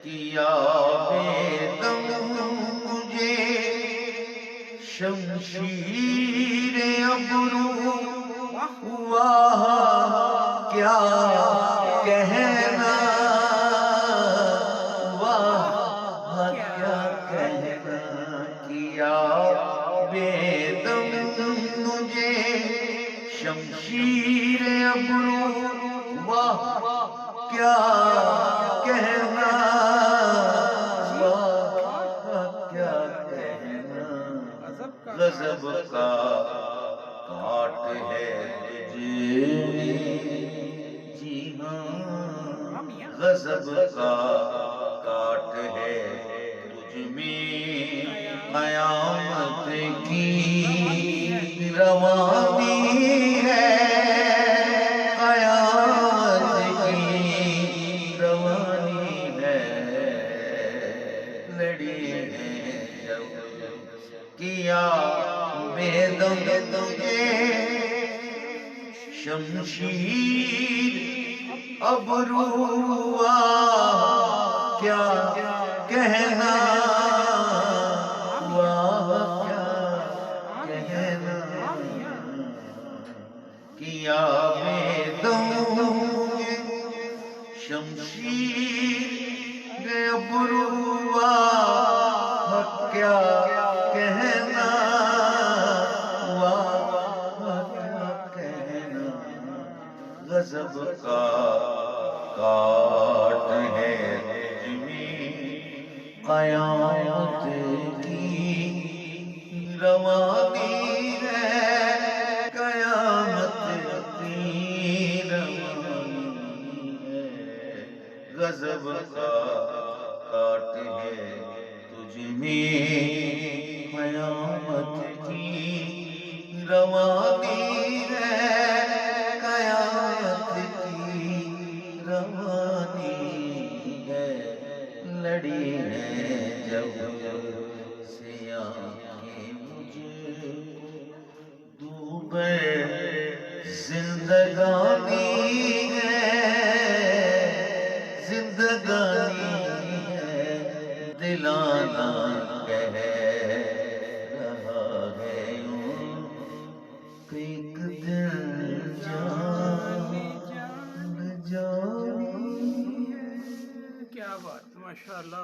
کیا بے دم مجھے شمشیر ابرو، واہ کیا کہنا، واہ کیا کہنا، کیا بے دم مجھے شمشیر ابرو، واہ کیا کہنا، کیا کہنا، غضب کا کاٹ ہے تجھے، جی ہاں غضب کا کاٹ ہے تجھ میں، قیامت کی روانی ہے، قیامت کی روانی ہے، لڑی ہے جب کیا بے دم تجھے شمشیر ابرو، کیا کہنا، واہ کیا کہنا، کیا بے دم شمشیر ابرو، کیا کہنا، واہ کیا کہنا، غضب کا کاٹ ہے تجھ میں، قیامت کی روانی ہے، قیامت کی روانی ہے، غضب کا کاٹ ہے تجھ میں، قیامت کی روانی ہے، قیامت کی روانی ہے، لڑی ہے جب سے آنکھیں مجھے دوبے زندگانی ہے، زندگانی ہے، دلانا کہہ رہا ہے یوں کہ ایک دن جان جانی ہے۔ کیا بات، ماشاء اللہ